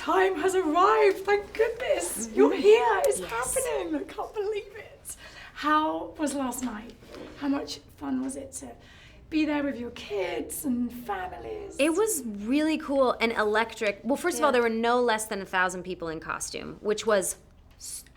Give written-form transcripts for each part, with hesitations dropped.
time has arrived. Thank goodness. You're here. It's happening. I can't believe it. How was last night? How much fun was it to be there with your kids and families? It was really cool and electric. Well, first of all, there were no less than 1,000 people in costume, which was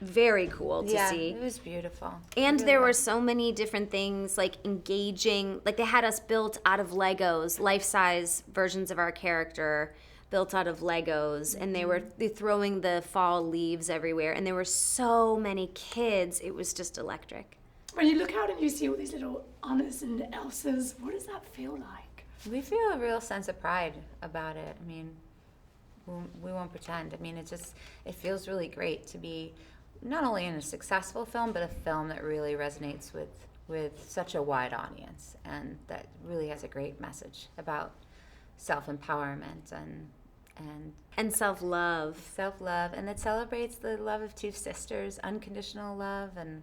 very cool to see. It was beautiful. And there were so many different things, like engaging, like they had us built out of Legos, life-size versions of our character built out of Legos, and they were throwing the fall leaves everywhere, and there were so many kids. It was just electric. When you look out and you see all these little Annas and Elsas, what does that feel like? We feel a real sense of pride about it. I mean, we won't pretend. I mean, it feels really great to be not only in a successful film, but a film that really resonates with such a wide audience, and that really has a great message about self-empowerment and self-love. Self-love, and it celebrates the love of two sisters, unconditional love. And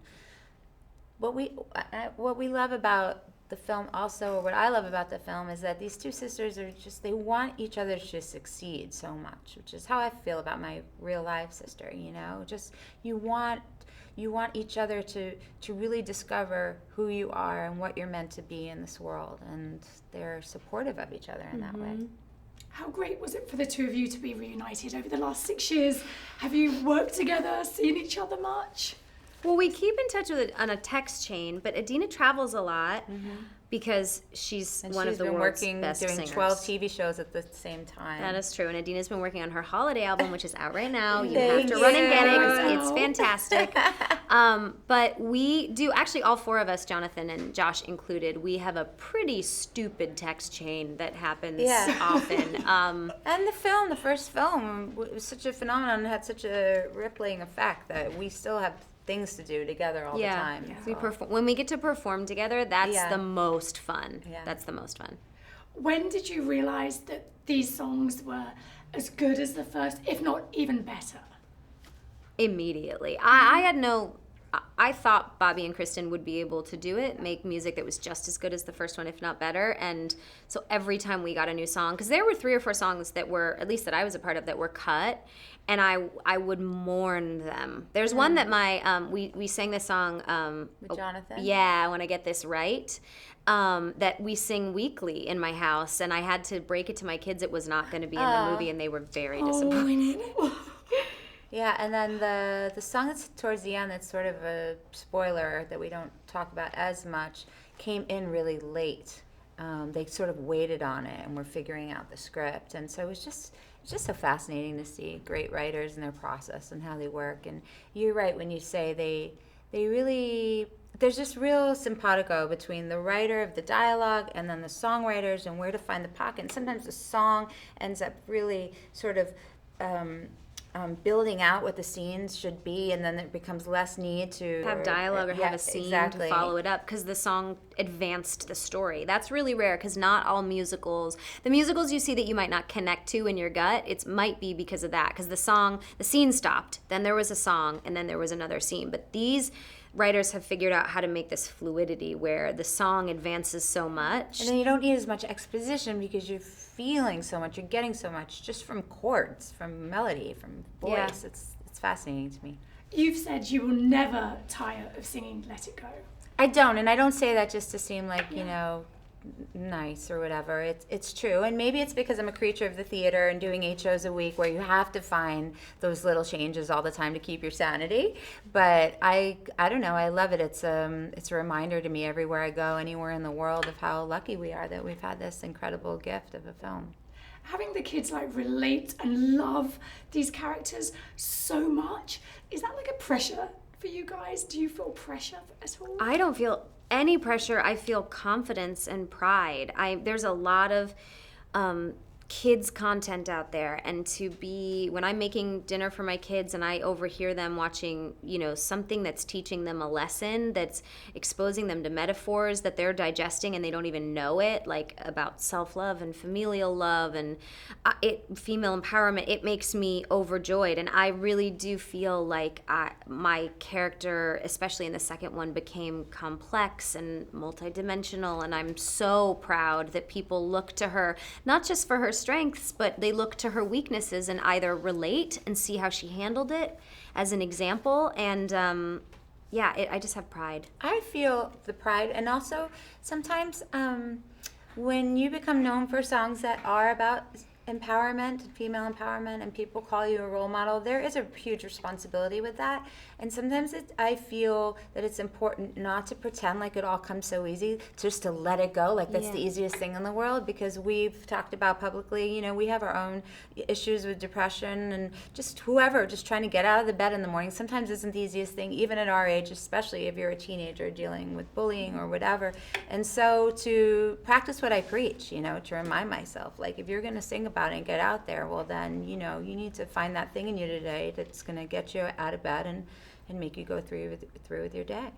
what we love about the film also, or what I love about the film, is that these two sisters are they want each other to succeed so much, which is how I feel about my real life sister, you know? Just you want each other to really discover who you are and what you're meant to be in this world, and they're supportive of each other in that way. How great was it for the two of you to be reunited over the last 6 years? Have you worked together, seen each other much? Well, we keep in touch on a text chain, but Idina travels a lot because she's one of the world's best singers. Doing 12 TV shows at the same time. That is true. And Idina's been working on her holiday album, which is out right now. You have to run and get it. It's fantastic. But we do, actually all four of us, Jonathan and Josh included, we have a pretty stupid text chain that happens often. And the first film, was such a phenomenon and had such a rippling effect that we still have things to do together all the time. We when we get to perform together, that's the most fun. That's the most fun. When did you realize that these songs were as good as the first, if not even better? Immediately. I thought Bobby and Kristen would be able to do it, make music that was just as good as the first one, if not better. And so every time we got a new song, because there were 3 or 4 songs that were, at least that I was a part of, that were cut, and I would mourn them. There's one that we sang this song. With Jonathan? Yeah, When I Get This Right, that we sing weekly in my house, and I had to break it to my kids it was not going to be in the movie, and they were very disappointed. Yeah, and then the song that's towards the end, that's sort of a spoiler that we don't talk about as much, came in really late. They sort of waited on it, and we're figuring out the script, and so it's just so fascinating to see great writers and their process and how they work. And you're right when you say they really, there's just real simpatico between the writer of the dialogue and then the songwriters, and where to find the pocket. And sometimes the song ends up really sort of building out what the scenes should be, and then it becomes less need to have dialogue or have a scene to follow it up, because the song advanced the story. That's really rare, because not all musicals, the musicals you see that you might not connect to in your gut, it might be because of that, because the scene stopped, then there was a song, and then there was another scene. But these writers have figured out how to make this fluidity where the song advances so much. And then you don't need as much exposition, because you're feeling so much, you're getting so much just from chords, from melody, from voice. Yeah. It's fascinating to me. You've said you will never tire of singing Let It Go. I don't, and I don't say that just to seem like, nice or whatever. It's true, and maybe it's because I'm a creature of the theater and doing 8 shows a week where you have to find those little changes all the time to keep your sanity. But I don't know. I love it. It's a reminder to me everywhere I go, anywhere in the world, of how lucky we are that we've had this incredible gift of a film. Having the kids relate and love these characters so much, is that like a pressure for you guys? Do you feel pressure at all? I don't feel any pressure. I feel confidence and pride. There's a lot of kids content out there, and when I'm making dinner for my kids and I overhear them watching, something that's teaching them a lesson, that's exposing them to metaphors that they're digesting and they don't even know it, like about self-love and familial love and female empowerment, it makes me overjoyed. And I really do feel like my character, especially in the second one, became complex and multidimensional, and I'm so proud that people look to her, not just for her strengths, but they look to her weaknesses and either relate and see how she handled it as an example. And I just have pride. I feel the pride, and also sometimes when you become known for songs that are about empowerment, female empowerment, and people call you a role model, there is a huge responsibility with that. And sometimes I feel that it's important not to pretend like it all comes so easy, just to let it go, like that's the easiest thing in the world, because we've talked about publicly, you know, we have our own issues with depression, and just whoever, just trying to get out of the bed in the morning sometimes isn't the easiest thing, even at our age, especially if you're a teenager dealing with bullying or whatever. And so to practice what I preach, you know, to remind myself, like, if you're going to sing about it and get out there, well then, you know, you need to find that thing in you today that's going to get you out of bed and make you go through with your day.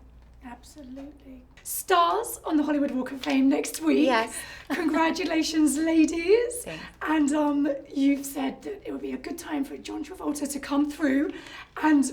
Absolutely. Stars on the Hollywood Walk of Fame next week. Yes. Congratulations, ladies. Thanks. And you've said that it would be a good time for John Travolta to come through and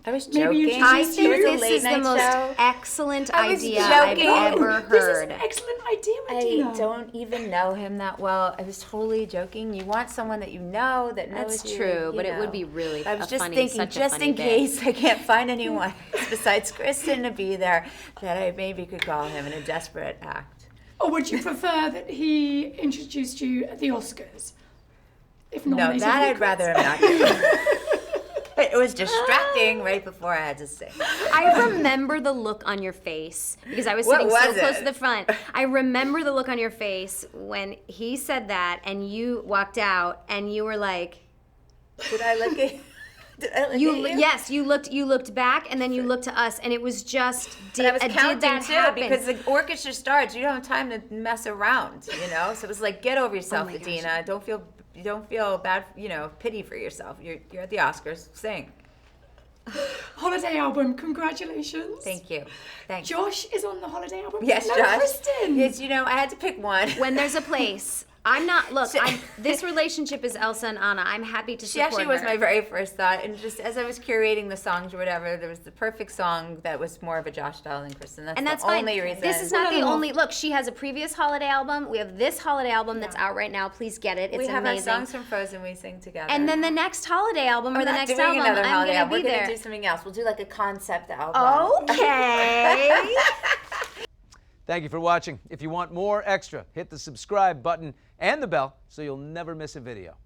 I was maybe joking. I introduce think you. this is the most excellent I was idea I've joking. ever This is heard. an excellent idea, Idina. I don't even know him that well. I was totally joking. You want someone that you know that knows That's you, true, you but it know. would be really I was a just funny, thinking, such a just funny in bit. case I can't find anyone besides Kristen to be there, that I maybe could call him in a desperate act. Or would you prefer that he introduced you at the Oscars? If No, nominated, that you I'd could. rather him not do. It was distracting right before I had to sing. I remember the look on your face because I was What sitting was so close it? to the front. I remember the look on your face when he said that and you walked out and you were like, Did I look at Did I look at you? Yes, you looked back and then you looked to us and it was just And I was counting that too, happen? because the orchestra starts. You don't have time to mess around, you know. So it was like, get over yourself, Oh my gosh. Idina. Don't feel bad, you know, pity for yourself. You're at the Oscars. Sing. Holiday album, congratulations. Thank you. Thanks. Josh is on the holiday album. Yes, no, Josh. Kristen. Yes, you know, I had to pick one. When there's a place. This relationship is Elsa and Anna. I'm happy to She support actually was her. my very first thought, and just as I was curating the songs or whatever, there was the perfect song that was more of a Josh style than Kristen. That's, And that's the fine. only reason. This is not the only. Look, she has a previous holiday album. We have this holiday album that's out right now. Please get it. It's we have amazing. our songs from Frozen we sing together. And then the next holiday album or the We're not next doing album, another I'm holiday gonna album. be We're there. gonna do something else. We'll do like a concept album. Okay. Thank you for watching. If you want more extra, hit the subscribe button and the bell so you'll never miss a video.